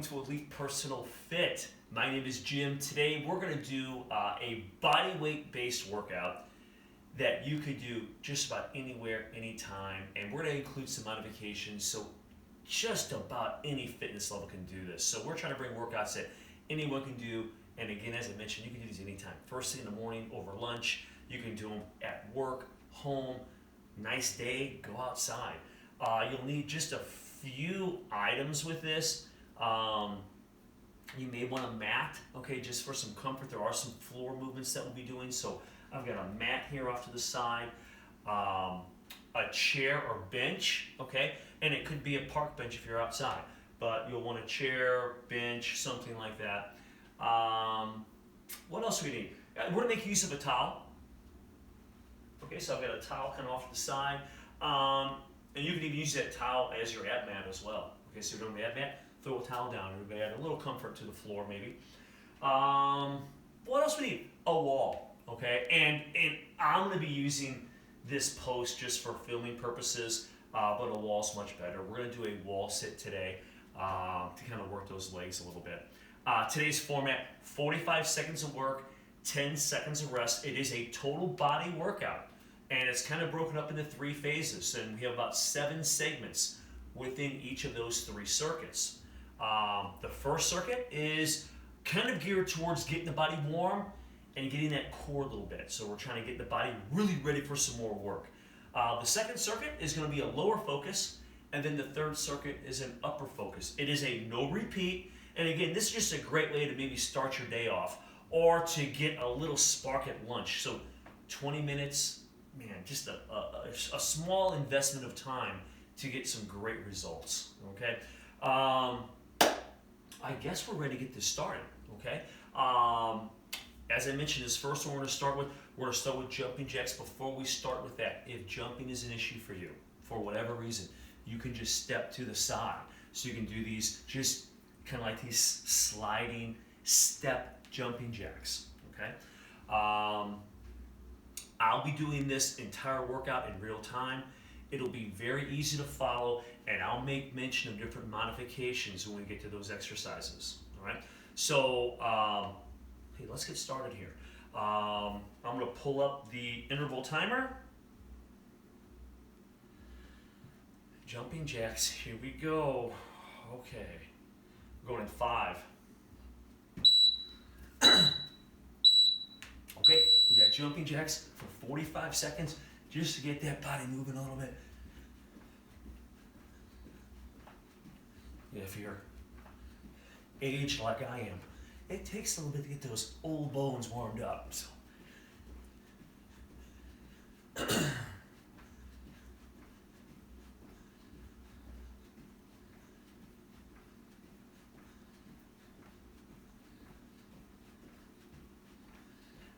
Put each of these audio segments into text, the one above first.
to Elite Personal Fit. My name is Jim. Today we're going to do a body weight based workout that you could do just about anywhere, anytime, and we're going to include some modifications so just about any fitness level can do this. So we're trying to bring workouts that anyone can do, and again, as I mentioned, you can do these anytime. First thing in the morning, over lunch, you can do them at work, home, nice day, go outside. You'll need just a few items with this. You may want a mat, okay, just for some comfort. There are some floor movements that we'll be doing. So I've got a mat here off to the side, a chair or bench, okay, and it could be a park bench if you're outside, but you'll want a chair, bench, something like that. What else do we need? We're gonna make use of a towel. Okay, so I've got a towel kind of off to the side, and you can even use that towel as your ab mat as well. Okay, so you're doing the ab mat, throw a towel down, everybody add a little comfort to the floor maybe. What else we need? A wall, okay? And I'm gonna be using this post just for filming purposes, but a wall's much better. We're gonna do a wall sit today to kind of work those legs a little bit. Today's format, 45 seconds of work, 10 seconds of rest. It is a total body workout, and it's kind of broken up into 3 phases, and we have about 7 segments within each of those 3 circuits. The first circuit is kind of geared towards getting the body warm and getting that core a little bit. So we're trying to get the body really ready for some more work. The second circuit is going to be a lower focus, and then the third circuit is an upper focus. It is a no repeat, and again, this is just a great way to maybe start your day off or to get a little spark at lunch. So 20 minutes, man, just a small investment of time to get some great results, okay? I guess we're ready to get this started, okay? As I mentioned, this first one we're going to start with jumping jacks. Before we start with that, if jumping is an issue for you, for whatever reason, you can just step to the side. So you can do these just kind of like these sliding step jumping jacks, okay? I'll be doing this entire workout in real time. It'll be very easy to follow, and I'll make mention of different modifications when we get to those exercises, all right? So, hey, let's get started here. I'm gonna pull up the interval timer. Jumping jacks, here we go. Okay, we're going in 5. Okay, we got jumping jacks for 45 seconds just to get that body moving a little bit. If you're aged like I am, it takes a little bit to get those old bones warmed up. So.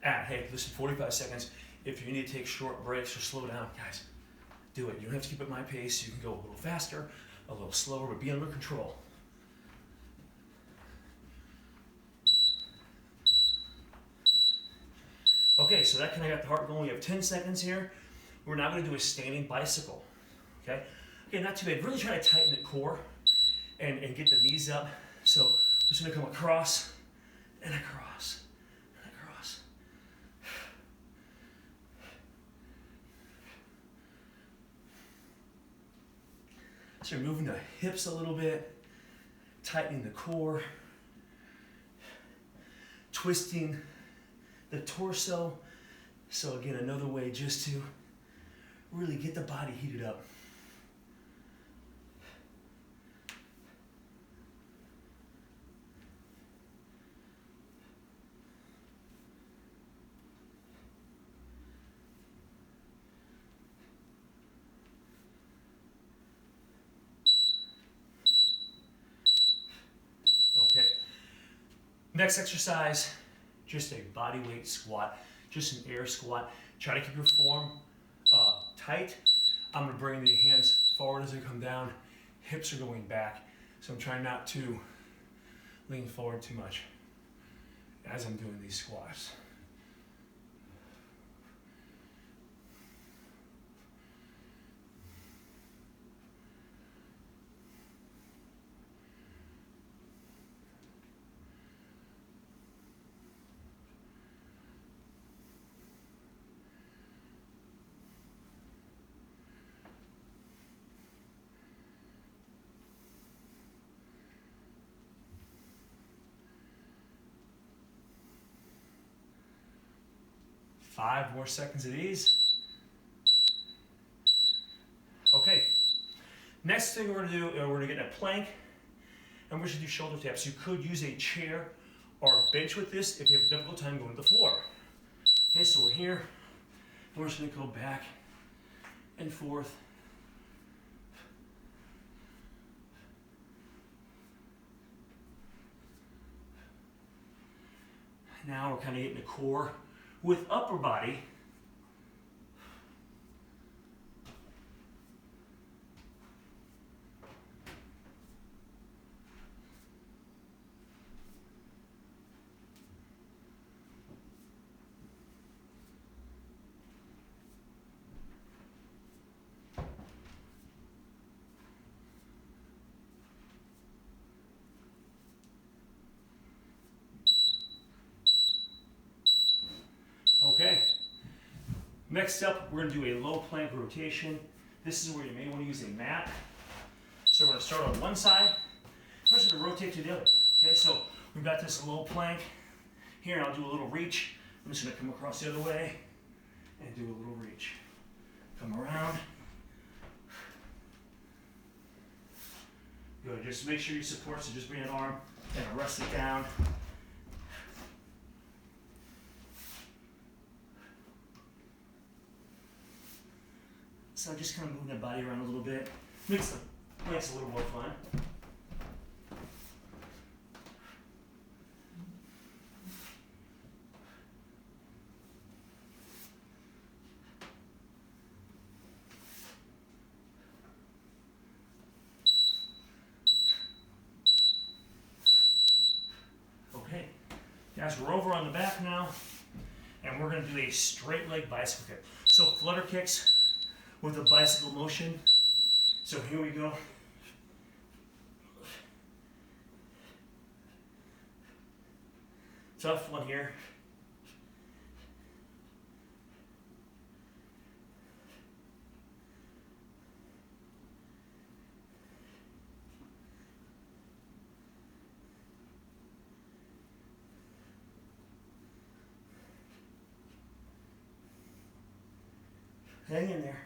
Hey, listen, 45 seconds. If you need to take short breaks or slow down, guys, do it. You don't have to keep at my pace. You can go a little faster, a little slower, but be under control. Okay, so that kind of got the heart going. We have 10 seconds here. We're now going to do a standing bicycle. Okay, not too bad. Really try to tighten the core and get the knees up. So we're just going to come across and across. So you're moving the hips a little bit, tightening the core, twisting the torso. So again, another way just to really get the body heated up. Next exercise, just a body weight squat, just an air squat. Try to keep your form tight. I'm gonna bring the hands forward as they come down. Hips are going back, so I'm trying not to lean forward too much as I'm doing these squats. 5 more seconds of these. Okay. Next thing we're going to do, we're going to get in a plank, and we're going to do shoulder taps. You could use a chair or a bench with this if you have a difficult time going to the floor. Okay, so we're here, and we're just going to go back and forth. Now we're kind of getting the core with upper body. Okay. Next up, we're going to do a low plank rotation. This is where you may want to use a mat. So we're going to start on one side. We're just going to rotate to the other. Okay, so we've got this low plank here, and I'll do a little reach. I'm just going to come across the other way and do a little reach. Come around. Good. Just make sure you support, so just bring an arm and rest it down. So just kind of moving the body around a little bit. Makes the planks a little more fun. Okay, guys, we're over on the back now, and we're going to do a straight leg bicycle kick. So flutter kicks with a bicycle motion. So here we go. Tough one here. Hang in there.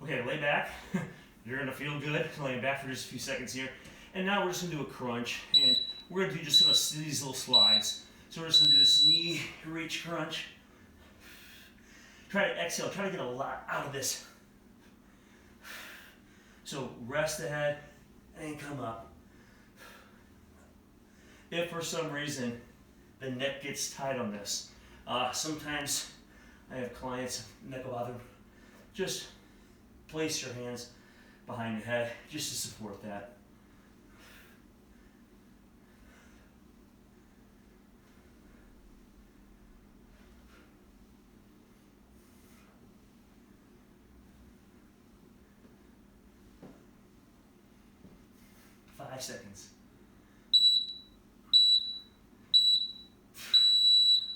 Okay, lay back. You're gonna feel good laying back for just a few seconds here. And now we're just gonna do a crunch, and we're gonna do just these little slides. So we're just gonna do this knee reach crunch. Try to exhale, try to get a lot out of this. So rest the head and come up. If for some reason the neck gets tight on this, sometimes I have clients, neck will bother, just place your hands behind your head just to support that. Five seconds.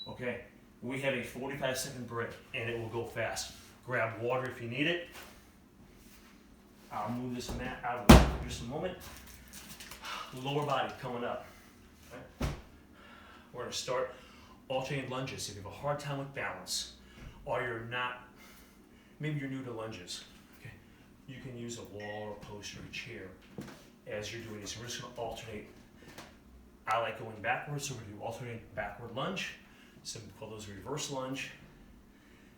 Okay, we have a 45-second break, and it will go fast. Grab water if you need it. I'll move this mat out of the way for just a moment. Lower body coming up. Okay. We're going to start alternating lunges. If you have a hard time with balance, or you're not, maybe you're new to lunges, okay, you can use a wall or a post or a chair as you're doing this. We're just going to alternate. I like going backwards, so we're going to do alternate backward lunge. So we call those reverse lunge.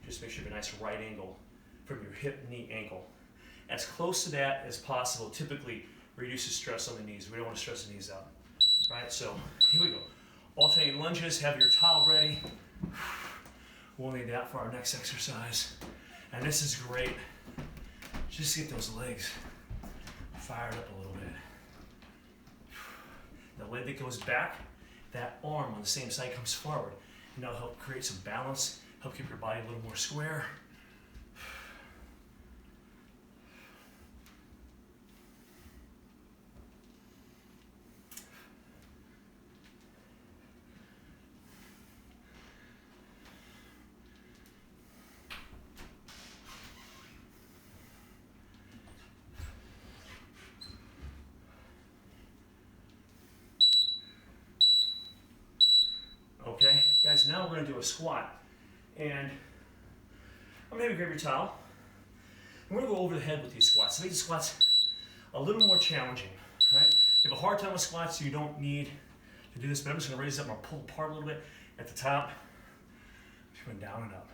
Just make sure you have a nice right angle from your hip, knee, ankle. As close to that as possible typically reduces stress on the knees. We don't want to stress the knees out. Right, so here we go. Alternating lunges, have your towel ready. We'll need that for our next exercise. And this is great. Just get those legs fired up a little bit. The leg that goes back, that arm on the same side comes forward. And that'll help create some balance, help keep your body a little more square. so now we're going to do a squat. And I'm going to grab your towel. And we're going to go over the head with these squats. So make the squats a little more challenging. Right? If you have a hard time with squats, you don't need to do this, but I'm just going to raise it up and pull apart a little bit at the top. Just going down and up.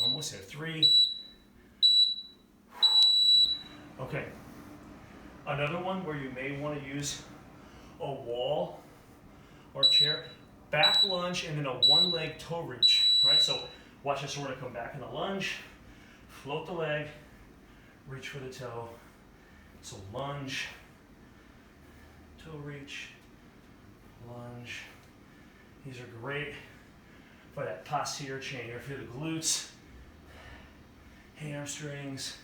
Almost there. 3. Okay. Another one where you may want to use a wall or a chair. Back lunge and then a one-leg toe reach. Right? So watch this. We're going to come back in the lunge, float the leg, reach for the toe. So lunge, toe reach, lunge. These are great for that posterior chain. You're feel the glutes, hamstrings.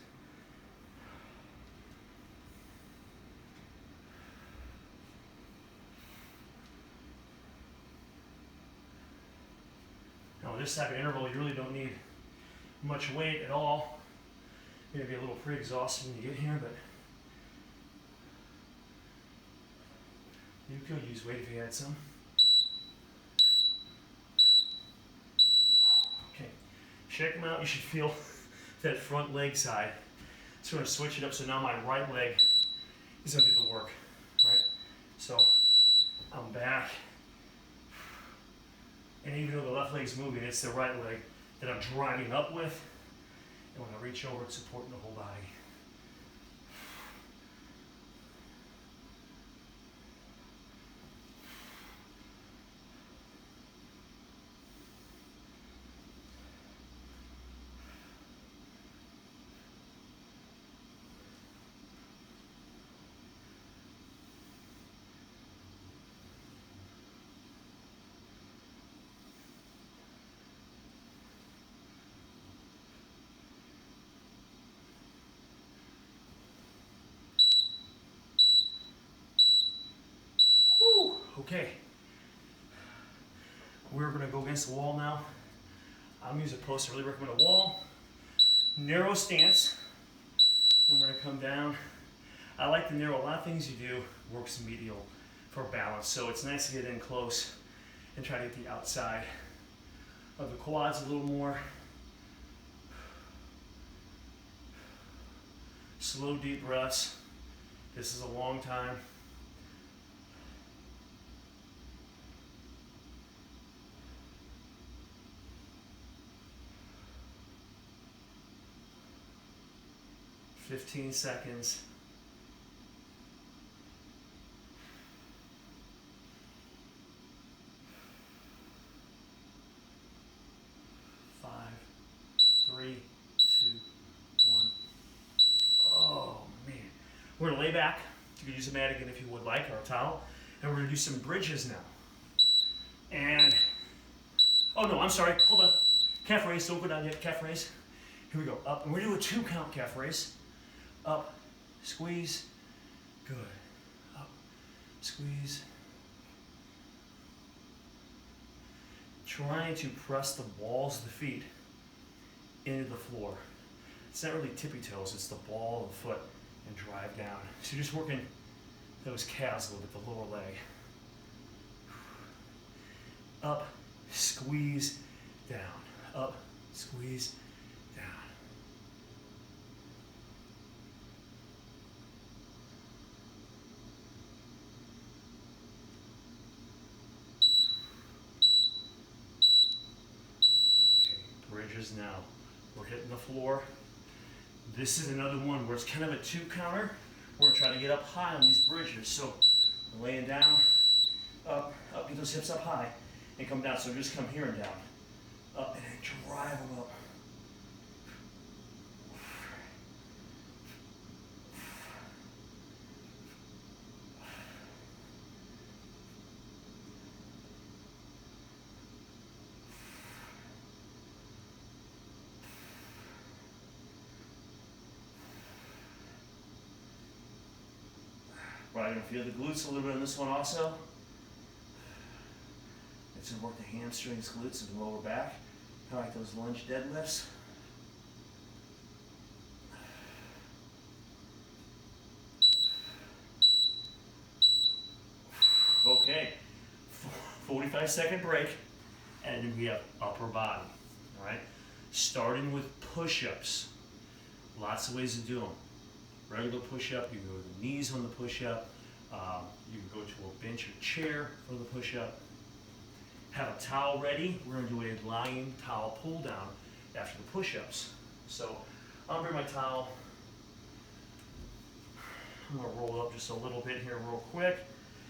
Now with this type of interval, you really don't need much weight at all. You're gonna be a little pre-exhausted when you get here, but you could use weight if you had some. Okay, check them out. You should feel that front leg side. So I'm gonna switch it up. So now my right leg is gonna do the work, right? So I'm back. And even though the left leg's moving, it's the right leg that I'm driving up with. And when I reach over, it's supporting the whole body. Okay, we're going to go against the wall now. I'm using a post. I really recommend a wall. Narrow stance. And we're going to come down. I like the narrow. A lot of things you do works medial for balance. So it's nice to get in close and try to get the outside of the quads a little more. Slow, deep breaths. This is a long time. "15 seconds. Five, 3, 2, 1. Oh man. We're gonna lay back. You can use a mat again if you would like, or a towel. And we're gonna do some bridges now. And, oh no, I'm sorry, hold on. Calf raise, don't go down yet, calf raise. Here we go, up. And we're gonna do a 2 count calf raise. Up, squeeze, good. Up, squeeze. Trying to press the balls of the feet into the floor. It's not really tippy toes, it's the ball of the foot and drive down. So you're just working those calves a little bit, the lower leg. Up, squeeze, down. Up, squeeze, down. Bridges now. We're hitting the floor. This is another one where it's kind of a 2 counter. We're gonna try to get up high on these bridges. So laying down, up, get those hips up high, and come down. So just come here and down. Up and then drive them up. Probably gonna feel the glutes a little bit on this one also. It's gonna work the hamstrings, glutes, and the lower back. Kind of like those lunge deadlifts. Okay, 45-second break, and then we have upper body, all right? Starting with push-ups. Lots of ways to do them. Regular push-up, you can go with the knees on the push-up. You can go to a bench or chair for the push-up. Have a towel ready. We're gonna do a lying towel pull down after the push-ups. So I'll bring my towel. I'm gonna roll it up just a little bit here real quick.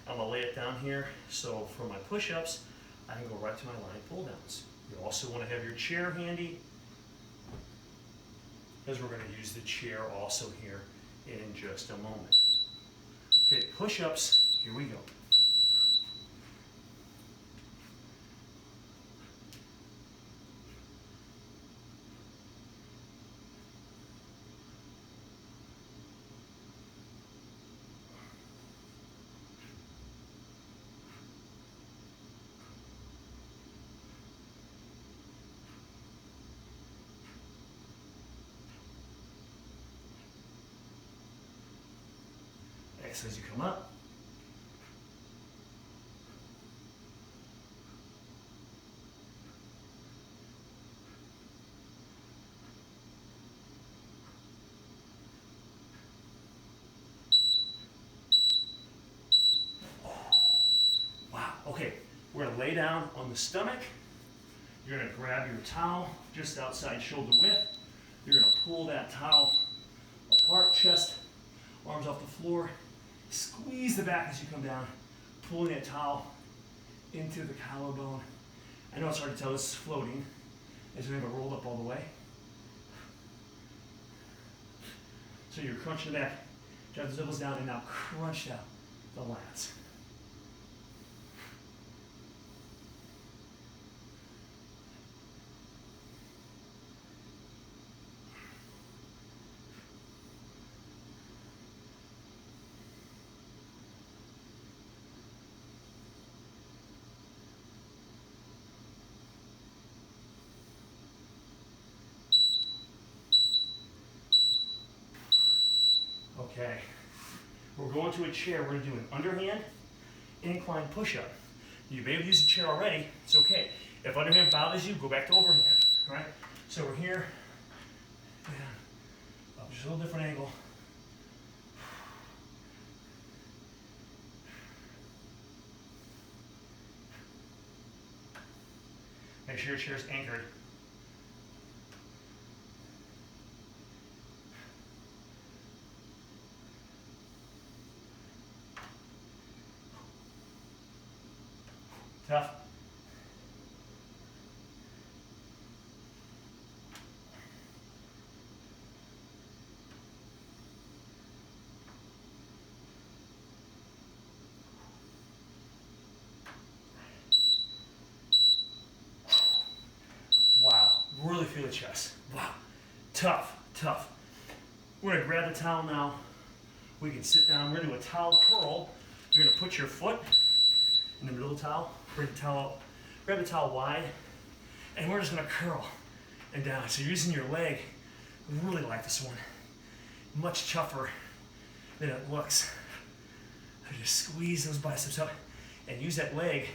I'm gonna lay it down here. So for my push-ups, I can go right to my lying pull downs. You also wanna have your chair handy, because we're gonna use the chair also here in just a moment. Okay, push-ups, here we go. As you come up. Wow, okay, we're gonna lay down on the stomach. You're gonna grab your towel just outside shoulder width. You're gonna pull that towel apart, chest, arms off the floor. Squeeze the back as you come down, pulling that towel into the collarbone. I know it's hard to tell, this is floating as we have it rolled up all the way. So you're crunching the back, drive the elbows down, and now crunch down the lats. Okay, we're going to a chair. We're going to do an underhand incline push-up. You may have used the chair already. It's okay. If underhand bothers you, go back to overhand. All right? So we're here. Just a little different angle. Make sure your chair's anchored. Tough. Wow, really feel the chest. Wow, tough, tough. We're gonna grab the towel now. We can sit down. We're gonna do a towel curl. You're gonna put your foot in the middle of the towel, bring the towel up, grab the towel wide, and we're just gonna curl and down. So you're using your leg. I really like this one. Much tougher than it looks. I just squeeze those biceps up and use that leg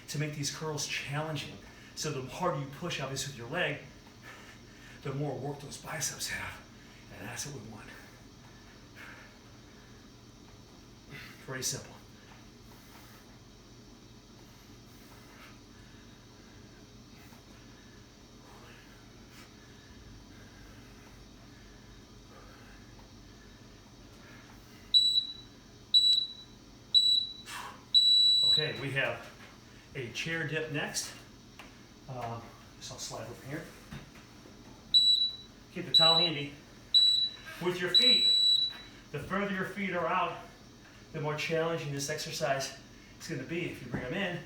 to make these curls challenging. So the harder you push, obviously, with your leg, the more work those biceps have. And that's what we want. Very simple. Okay, we have a chair dip next. So I'll slide over here. Keep the towel handy. With your feet, the further your feet are out, the more challenging this exercise is going to be. If you bring them in,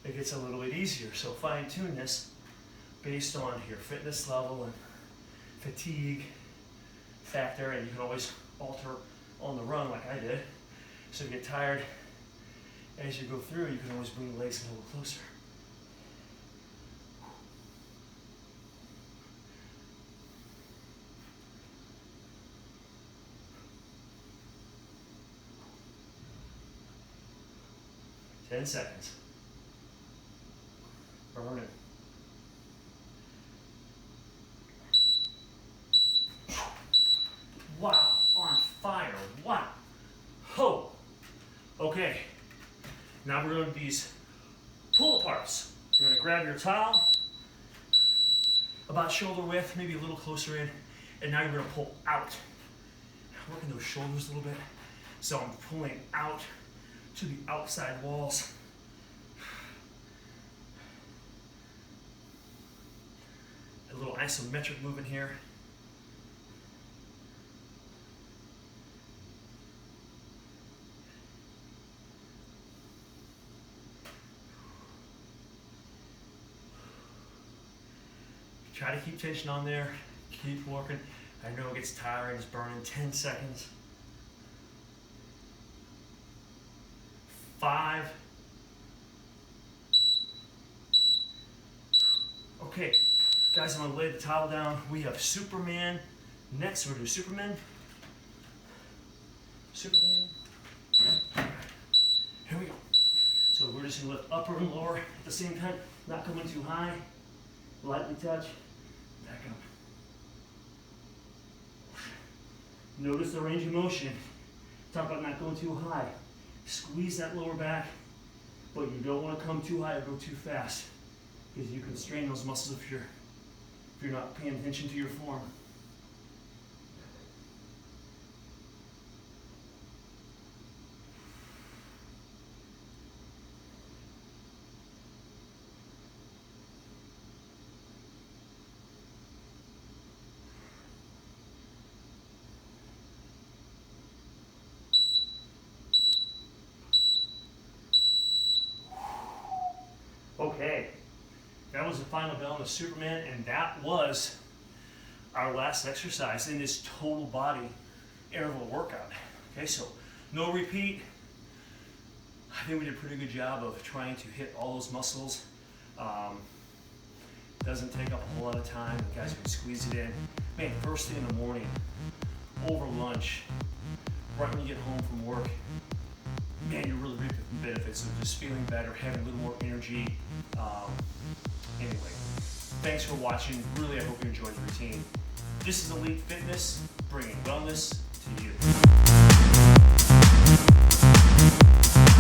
it gets a little bit easier. So fine tune this based on your fitness level and fatigue factor, and you can always alter on the run like I did. So if you get tired as you go through, you can always bring the legs a little closer. Ten seconds. Burn it. Wow, on fire. Wow. Ho. Okay. Now we're going to do these pull aparts. You're going to grab your towel about shoulder width, maybe a little closer in, and now you're going to pull out. Working those shoulders a little bit. So I'm pulling out to the outside walls. A little isometric movement here. Try to keep tension on there. Keep working. I know it gets tiring. It's burning. 10 seconds. 5. Okay, guys, I'm gonna lay the towel down. We have Superman. Next, we're gonna do Superman. Superman. Here we go. So we're just gonna lift upper and lower at the same time, not coming too high. Lightly touch. Back up. Notice the range of motion. Talk about not going too high. Squeeze that lower back, but you don't want to come too high or go too fast, because you can strain those muscles if you're not paying attention to your form. Okay, that was the final bell on the Superman, and that was our last exercise in this total body interval workout. Okay, so no repeat. I think we did a pretty good job of trying to hit all those muscles. Doesn't take up a whole lot of time. You guys can squeeze it in. Man, first thing in the morning, over lunch, right when you get home from work, man, you're really reaping the benefits of just feeling better, having a little more energy. Anyway, thanks for watching. Really, I hope you enjoyed the routine. This is Elite Fitness, bringing wellness to you.